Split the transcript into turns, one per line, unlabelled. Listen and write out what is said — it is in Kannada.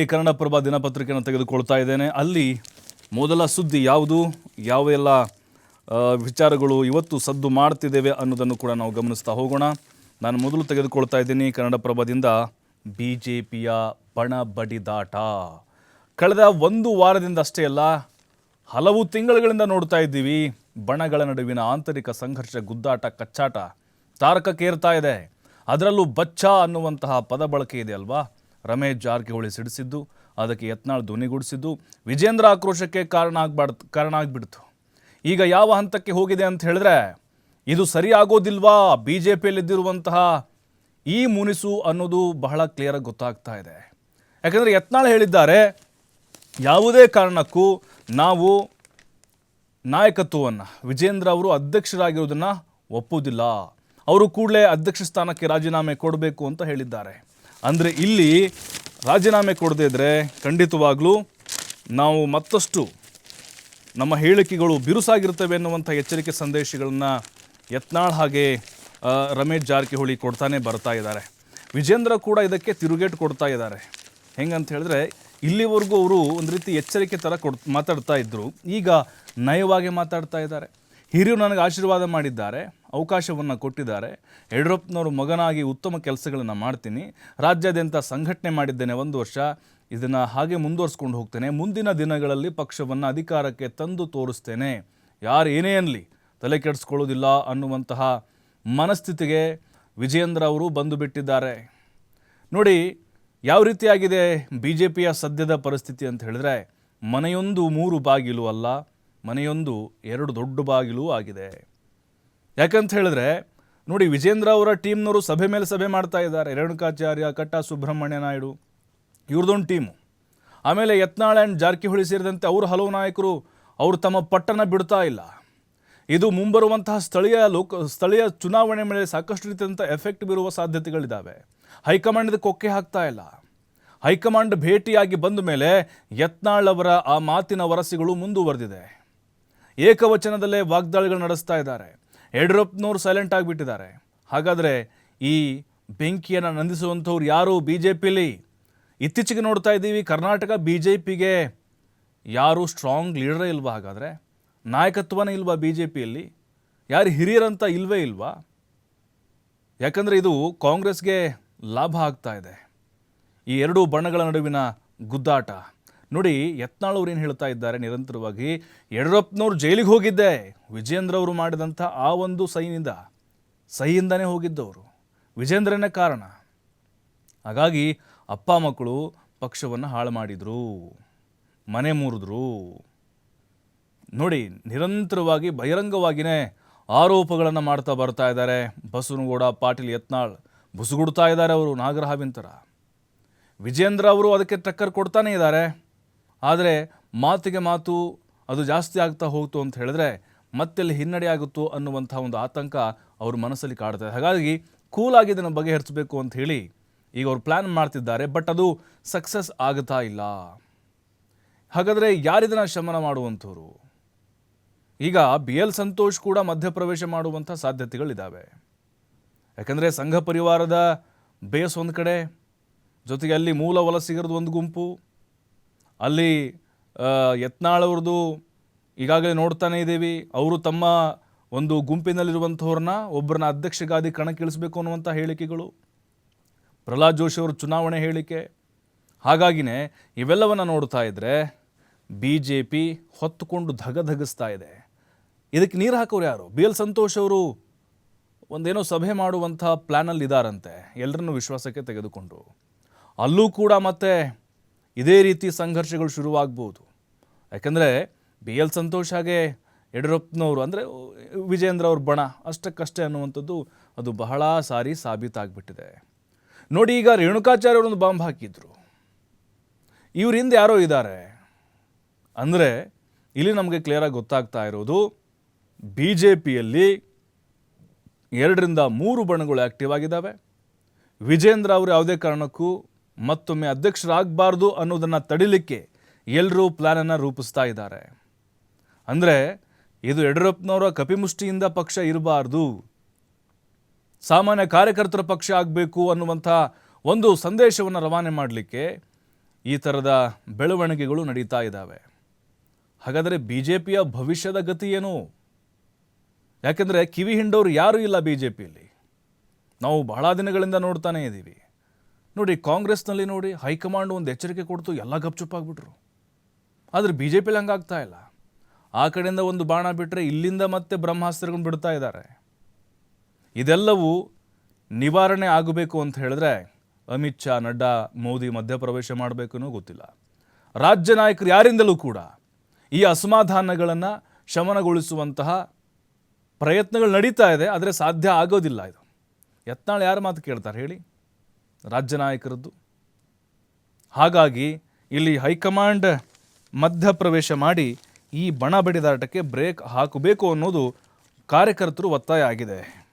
ಈ ಕನ್ನಡಪ್ರಭ ದಿನಪತ್ರಿಕೆಯನ್ನು ತೆಗೆದುಕೊಳ್ತಾ ಇದ್ದೇನೆ. ಅಲ್ಲಿ ಮೊದಲ ಸುದ್ದಿ ಯಾವುದು, ಯಾವೆಲ್ಲ ವಿಚಾರಗಳು ಇವತ್ತು ಸದ್ದು ಮಾಡ್ತಿದ್ದೇವೆ ಅನ್ನೋದನ್ನು ಕೂಡ ನಾವು ಗಮನಿಸ್ತಾ ಹೋಗೋಣ. ನಾನು ಮೊದಲು ತೆಗೆದುಕೊಳ್ತಾ ಇದ್ದೀನಿ ಕನ್ನಡಪ್ರಭದಿಂದ BJPಯ ಬಣ ಬಡಿದಾಟ. ಕಳೆದ ಒಂದು ವಾರದಿಂದ ಅಷ್ಟೇ ಅಲ್ಲ, ಹಲವು ತಿಂಗಳುಗಳಿಂದ ನೋಡ್ತಾ ಇದ್ದೀವಿ ಬಣಗಳ ನಡುವಿನ ಆಂತರಿಕ ಸಂಘರ್ಷ, ಗುದ್ದಾಟ, ಕಚ್ಚಾಟ ತಾರಕಕ್ಕೇರ್ತಾ ಇದೆ. ಅದರಲ್ಲೂ ಬಚ್ಚ ಅನ್ನುವಂತಹ ಪದ ಬಳಕೆ ಇದೆ ಅಲ್ವಾ. ರಮೇಶ್ ಜಾರಕಿಹೊಳಿ ಸಿಡಿಸಿದ್ದು, ಅದಕ್ಕೆ ಯತ್ನಾಳ್ ಧ್ವನಿಗೂಡಿಸಿದ್ದು ವಿಜೇಂದ್ರ ಆಕ್ರೋಶಕ್ಕೆ ಕಾರಣ ಆಗ್ಬಿಡ್ತು. ಈಗ ಯಾವ ಹಂತಕ್ಕೆ ಹೋಗಿದೆ ಅಂತ ಹೇಳಿದ್ರೆ, ಇದು ಸರಿಯಾಗೋದಿಲ್ವಾ BJPಯಲ್ಲಿದ್ದಿರುವಂತಹ ಈ ಮುನಿಸು ಅನ್ನೋದು ಬಹಳ ಕ್ಲಿಯರಾಗಿ ಗೊತ್ತಾಗ್ತಾ ಇದೆ. ಯಾಕಂದರೆ ಯತ್ನಾಳ್ ಹೇಳಿದ್ದಾರೆ, ಯಾವುದೇ ಕಾರಣಕ್ಕೂ ನಾವು ನಾಯಕತ್ವವನ್ನು ವಿಜೇಂದ್ರ ಅವರು ಅಧ್ಯಕ್ಷರಾಗಿರೋದನ್ನು ಒಪ್ಪುವುದಿಲ್ಲ, ಅವರು ಕೂಡಲೇ ಅಧ್ಯಕ್ಷ ಸ್ಥಾನಕ್ಕೆ ರಾಜೀನಾಮೆ ಕೊಡಬೇಕು ಅಂತ ಹೇಳಿದ್ದಾರೆ. ಅಂದರೆ ಇಲ್ಲಿ ರಾಜೀನಾಮೆ ಕೊಡದೇ ಇದ್ದರೆ ಖಂಡಿತವಾಗ್ಲೂ ನಾವು ಮತ್ತಷ್ಟು ನಮ್ಮ ಹೇಳಿಕೆಗಳು ಬಿರುಸಾಗಿರ್ತವೆ ಅನ್ನುವಂಥ ಎಚ್ಚರಿಕೆ ಸಂದೇಶಗಳನ್ನು ಯತ್ನಾಳ್ ಹಾಗೆ ರಮೇಶ್ ಜಾರಕಿಹೊಳಿ ಕೊಡ್ತಾನೆ ಬರ್ತಾ ಇದ್ದಾರೆ. ವಿಜೇಂದ್ರ ಕೂಡ ಇದಕ್ಕೆ ತಿರುಗೇಟು ಕೊಡ್ತಾ ಇದ್ದಾರೆ. ಹೆಂಗಂತ ಹೇಳಿದ್ರೆ, ಇಲ್ಲಿವರೆಗೂ ಅವರು ಒಂದು ರೀತಿ ಎಚ್ಚರಿಕೆ ಥರ ಮಾತಾಡ್ತಾ ಇದ್ದರು, ಈಗ ನಯವಾಗಿ ಮಾತಾಡ್ತಾ ಇದ್ದಾರೆ. ಹಿರಿಯರು ನನಗೆ ಆಶೀರ್ವಾದ ಮಾಡಿದ್ದಾರೆ, ಅವಕಾಶವನ್ನು ಕೊಟ್ಟಿದ್ದಾರೆ, ಯಡಿಯೂರಪ್ಪನವರು ಮಗನಾಗಿ ಉತ್ತಮ ಕೆಲಸಗಳನ್ನು ಮಾಡ್ತೀನಿ, ರಾಜ್ಯಾದ್ಯಂತ ಸಂಘಟನೆ ಮಾಡಿದ್ದೇನೆ 1 ವರ್ಷ, ಇದನ್ನು ಹಾಗೆ ಮುಂದುವರಿಸ್ಕೊಂಡು ಹೋಗ್ತೇನೆ, ಮುಂದಿನ ದಿನಗಳಲ್ಲಿ ಪಕ್ಷವನ್ನು ಅಧಿಕಾರಕ್ಕೆ ತಂದು ತೋರಿಸ್ತೇನೆ, ಯಾರು ಏನೇ ಅನ್ನಲಿ ತಲೆ ಕೆಡಿಸ್ಕೊಳ್ಳೋದಿಲ್ಲ ಅನ್ನುವಂತಹ ಮನಸ್ಥಿತಿಗೆ ವಿಜೇಂದ್ರ ಅವರು ಬಂದು ಬಿಟ್ಟಿದ್ದಾರೆ. ನೋಡಿ ಯಾವ ರೀತಿಯಾಗಿದೆ BJPಯ ಸದ್ಯದ ಪರಿಸ್ಥಿತಿ ಅಂತ ಹೇಳಿದ್ರೆ, ಮನೆಯೊಂದು 3 ಬಾಗಿಲು ಅಲ್ಲ, ಮನೆಯೊಂದು 2 ದೊಡ್ಡ ಬಾಗಿಲು ಆಗಿದೆ. ಯಾಕಂತ ಹೇಳಿದ್ರೆ ನೋಡಿ, ವಿಜೇಂದ್ರ ಅವರ ಟೀಮ್ನವರು ಸಭೆ ಮೇಲೆ ಸಭೆ ಮಾಡ್ತಾ ಇದ್ದಾರೆ. ರೇಣುಕಾಚಾರ್ಯ, ಕಟ್ಟಾ ಸುಬ್ರಹ್ಮಣ್ಯ ನಾಯ್ಡು, ಇವ್ರದೊಂದು ಟೀಮು. ಆಮೇಲೆ ಯತ್ನಾಳ್ ಆ್ಯಂಡ್ ಜಾರಕಿಹೊಳಿ ಸೇರಿದಂತೆ ಅವರು ಹಲವು ನಾಯಕರು ಅವರು ತಮ್ಮ ಪಟ್ಟಣ ಬಿಡ್ತಾ ಇಲ್ಲ. ಇದು ಮುಂಬರುವಂತಹ ಸ್ಥಳೀಯ ಚುನಾವಣೆ ಮೇಲೆ ಸಾಕಷ್ಟು ರೀತಿಯಂಥ ಎಫೆಕ್ಟ್ ಬೀರುವ ಸಾಧ್ಯತೆಗಳಿದ್ದಾವೆ. ಹೈಕಮಾಂಡ್ ಕೊಕ್ಕೆ ಹಾಕ್ತಾ ಇಲ್ಲ. ಹೈಕಮಾಂಡ್ ಭೇಟಿಯಾಗಿ ಬಂದ ಮೇಲೆ ಯತ್ನಾಳ್ ಅವರ ಆ ಮಾತಿನ ವರಸೆಗಳು ಮುಂದುವರೆದಿದೆ. ಏಕವಚನದಲ್ಲೇ ವಾಗ್ದಾಳಿಗಳು ನಡೆಸ್ತಾ ಇದ್ದಾರೆ. ಯಡಿಯೂರಪ್ಪನವರು ಸೈಲೆಂಟ್ ಆಗಿಬಿಟ್ಟಿದ್ದಾರೆ. ಹಾಗಾದರೆ ಈ ಬೆಂಕಿಯನ್ನು ನಂದಿಸುವಂಥವ್ರು ಯಾರು BJPಯಲ್ಲಿ? ಇತ್ತೀಚೆಗೆ ನೋಡ್ತಾ ಇದ್ದೀವಿ, ಕರ್ನಾಟಕ BJPಗೆ ಯಾರು ಸ್ಟ್ರಾಂಗ್ ಲೀಡರೇ ಇಲ್ವಾ? ಹಾಗಾದರೆ ನಾಯಕತ್ವನೇ ಇಲ್ವಾ BJPಯಲ್ಲಿ? ಯಾರು ಹಿರಿಯರಂತ ಇಲ್ವೇ ಇಲ್ವಾ? ಯಾಕಂದರೆ ಇದು ಕಾಂಗ್ರೆಸ್ಗೆ ಲಾಭ ಆಗ್ತಾ ಇದೆ, ಈ 2 ಬಣಗಳ ನಡುವಿನ ಗುದ್ದಾಟ. ನೋಡಿ, ಯತ್ನಾಳ್ ಅವ್ರು ಏನು ಹೇಳ್ತಾ ಇದ್ದಾರೆ ನಿರಂತರವಾಗಿ, ಯಡಿಯೂರಪ್ಪನವ್ರು ಜೈಲಿಗೆ ಹೋಗಿದ್ದೆ ವಿಜೇಂದ್ರ ಅವರು ಮಾಡಿದಂಥ ಆ ಒಂದು ಸಹಿಯಿಂದನೇ ಹೋಗಿದ್ದವರು, ವಿಜೇಂದ್ರನೇ ಕಾರಣ. ಹಾಗಾಗಿ ಅಪ್ಪ ಮಕ್ಕಳು ಪಕ್ಷವನ್ನು ಹಾಳು ಮಾಡಿದರು, ಮನೆ ಮುರಿದ್ರು. ನೋಡಿ, ನಿರಂತರವಾಗಿ ಬಹಿರಂಗವಾಗಿಯೇ ಆರೋಪಗಳನ್ನು ಮಾಡ್ತಾ ಬರ್ತಾ ಇದ್ದಾರೆ. ಬಸವನಗೌಡ, ಪಾಟೀಲ್, ಯತ್ನಾಳ್ ಬುಸುಗುಡ್ತಾ ಇದ್ದಾರೆ. ಅವರು ನಾಗರಹಾವಿನ ಥರ. ವಿಜೇಂದ್ರ ಅವರು ಅದಕ್ಕೆ ಟಕ್ಕರ್ ಕೊಡ್ತಾನೇ ಇದ್ದಾರೆ. ಆದರೆ ಮಾತಿಗೆ ಮಾತು ಅದು ಜಾಸ್ತಿ ಆಗ್ತಾ ಹೋಗ್ತು ಅಂತ ಹೇಳಿದ್ರೆ ಮತ್ತೆಲ್ಲಿ ಹಿನ್ನಡೆ ಆಗುತ್ತೋ ಅನ್ನುವಂಥ ಒಂದು ಆತಂಕ ಅವ್ರ ಮನಸ್ಸಲ್ಲಿ ಕಾಡ್ತಾ ಇದೆ. ಹಾಗಾಗಿ ಕೂಲಾಗಿ ಇದನ್ನು ಬಗೆಹರಿಸಬೇಕು ಅಂತ ಹೇಳಿ ಈಗ ಅವ್ರು ಪ್ಲ್ಯಾನ್ ಮಾಡ್ತಿದ್ದಾರೆ. ಬಟ್ ಅದು ಸಕ್ಸಸ್ ಆಗ್ತಾ ಇಲ್ಲ. ಹಾಗಾದರೆ ಯಾರಿದನ್ನು ಶಮನ ಮಾಡುವಂಥವ್ರು? ಈಗ BL ಸಂತೋಷ್ ಕೂಡ ಮಧ್ಯಪ್ರವೇಶ ಮಾಡುವಂಥ ಸಾಧ್ಯತೆಗಳಿದ್ದಾವೆ. ಯಾಕಂದರೆ ಸಂಘ ಪರಿವಾರದ ಬೇಸ್ ಒಂದು ಕಡೆ, ಜೊತೆಗೆ ಅಲ್ಲಿ ಮೂಲ ವಲಸಿಗರದು ಒಂದು ಗುಂಪು, ಅಲ್ಲಿ ಯತ್ನಾಳ್ ಅವ್ರದ್ದು ಈಗಾಗಲೇ ನೋಡ್ತಾನೇ ಇದ್ದೀವಿ, ಅವರು ತಮ್ಮ ಒಂದು ಗುಂಪಿನಲ್ಲಿರುವಂಥವ್ರನ್ನ ಒಬ್ಬರನ್ನ ಅಧ್ಯಕ್ಷ ಗಾದಿ ಕಣಕ್ಕಿಳಿಸಬೇಕು ಅನ್ನುವಂಥ ಹೇಳಿಕೆಗಳು, ಪ್ರಹ್ಲಾದ್ ಜೋಶಿ ಅವರು ಚುನಾವಣೆ ಹೇಳಿಕೆ. ಹಾಗಾಗಿನೇ ಇವೆಲ್ಲವನ್ನು ನೋಡ್ತಾ ಇದ್ದರೆ BJP ಹೊತ್ತುಕೊಂಡು ಧಗಧಗಿಸ್ತಾ ಇದೆ. ಇದಕ್ಕೆ ನೀರು ಹಾಕೋರು ಯಾರು? BL ಸಂತೋಷ್ ಅವರು ಒಂದೇನೋ ಸಭೆ ಮಾಡುವಂಥ ಪ್ಲ್ಯಾನಲ್ಲಿ ಇದ್ದಾರಂತೆ, ಎಲ್ಲರನ್ನೂ ವಿಶ್ವಾಸಕ್ಕೆ ತೆಗೆದುಕೊಂಡು. ಅಲ್ಲೂ ಕೂಡ ಮತ್ತೆ ಇದೇ ರೀತಿ ಸಂಘರ್ಷಗಳು ಶುರುವಾಗ್ಬೋದು. ಯಾಕಂದರೆ BL ಸಂತೋಷ್ ಹಾಗೆ ಯಡಿಯೂರಪ್ಪನವರು ಅಂದರೆ ವಿಜೇಂದ್ರ ಅವ್ರ ಬಣ ಅಷ್ಟಕ್ಕಷ್ಟೇ ಅನ್ನುವಂಥದ್ದು ಅದು ಬಹಳ ಸಾರಿ ಸಾಬೀತಾಗ್ಬಿಟ್ಟಿದೆ. ನೋಡಿ, ಈಗ ರೇಣುಕಾಚಾರ್ಯ ಅವರೊಂದು ಬಾಂಬ್ ಹಾಕಿದ್ರು. ಇವ್ರ ಹಿಂದೆ ಯಾರೋ ಇದ್ದಾರೆ ಅಂದರೆ ಇಲ್ಲಿ ನಮಗೆ ಕ್ಲಿಯರಾಗಿ ಗೊತ್ತಾಗ್ತಾ ಇರೋದು, BJPಯಲ್ಲಿ 2ರಿಂದ 3 ಬಣಗಳು ಆ್ಯಕ್ಟಿವ್ ಆಗಿದ್ದಾವೆ. ವಿಜೇಂದ್ರ ಅವರು ಯಾವುದೇ ಕಾರಣಕ್ಕೂ ಮತ್ತೊಮ್ಮೆ ಅಧ್ಯಕ್ಷರಾಗಬಾರ್ದು ಅನ್ನೋದನ್ನು ತಡಿಲಿಕ್ಕೆ ಎಲ್ಲರೂ ಪ್ಲ್ಯಾನನ್ನು ರೂಪಿಸ್ತಾ ಇದ್ದಾರೆ. ಅಂದರೆ ಇದು ಯಡಿಯೂರಪ್ಪನವರ ಕಪಿಮುಷ್ಟಿಯಿಂದ ಪಕ್ಷ ಇರಬಾರ್ದು, ಸಾಮಾನ್ಯ ಕಾರ್ಯಕರ್ತರ ಪಕ್ಷ ಆಗಬೇಕು ಅನ್ನುವಂಥ ಒಂದು ಸಂದೇಶವನ್ನು ರವಾನೆ ಮಾಡಲಿಕ್ಕೆ ಈ ಥರದ ಬೆಳವಣಿಗೆಗಳು ನಡೀತಾ ಇದ್ದಾವೆ. ಹಾಗಾದರೆ ಬಿ ಜೆ ಪಿಯ ಭವಿಷ್ಯದ ಗತಿ ಏನು? ಯಾಕೆಂದರೆ ಕಿವಿ ಹಿಂಡೋರು ಯಾರೂ ಇಲ್ಲ ಬಿ ಜೆ ಪಿಯಲ್ಲಿ. ನಾವು ಬಹಳ ದಿನಗಳಿಂದ ನೋಡ್ತಾನೇ ಇದ್ದೀವಿ. ನೋಡಿ, ಕಾಂಗ್ರೆಸ್ನಲ್ಲಿ ನೋಡಿ, ಹೈಕಮಾಂಡ್ ಒಂದು ಎಚ್ಚರಿಕೆ ಕೊಡ್ತು, ಎಲ್ಲ ಗಪ್ಚುಪ್ಪಾಗ್ಬಿಟ್ರು. ಆದರೆ ಬಿ ಜೆ ಪಿಯಲ್ಲಿ ಹಂಗಾಗ್ತಾ ಇಲ್ಲ. ಆ ಕಡೆಯಿಂದ ಒಂದು ಬಾಣ ಬಿಟ್ಟರೆ ಇಲ್ಲಿಂದ ಮತ್ತೆ ಬ್ರಹ್ಮಾಸ್ತ್ರಗಳನ್ನು ಬಿಡ್ತಾ ಇದ್ದಾರೆ. ಇದೆಲ್ಲವೂ ನಿವಾರಣೆ ಆಗಬೇಕು ಅಂತ ಹೇಳಿದ್ರೆ ಅಮಿತ್ ಶಾ, ನಡ್ಡಾ, ಮೋದಿ ಮಧ್ಯಪ್ರವೇಶ ಮಾಡಬೇಕು ಅನ್ನೋ ಗೊತ್ತಿಲ್ಲ. ರಾಜ್ಯ ನಾಯಕರು ಯಾರಿಂದಲೂ ಕೂಡ ಈ ಅಸಮಾಧಾನಗಳನ್ನು ಶಮನಗೊಳಿಸುವಂತಹ ಪ್ರಯತ್ನಗಳು ನಡೀತಾ ಇದೆ. ಆದರೆ ಸಾಧ್ಯ ಆಗೋದಿಲ್ಲ. ಇದು ಯತ್ನಾಳ್ ಯಾರ ಮಾತು ಕೇಳ್ತಾರೆ ಹೇಳಿ? ರಾಜ್ಯ ನಾಯಕರದ್ದು. ಹಾಗಾಗಿ ಇಲ್ಲಿ ಹೈಕಮಾಂಡ್ ಮಧ್ಯಪ್ರವೇಶ ಮಾಡಿ ಈ ಬಣ ಬಡಿದಾಟಕ್ಕೆ ಬ್ರೇಕ್ ಹಾಕಬೇಕು ಅನ್ನೋದು ಕಾರ್ಯಕರ್ತರು ಒತ್ತಾಯ ಆಗಿದೆ.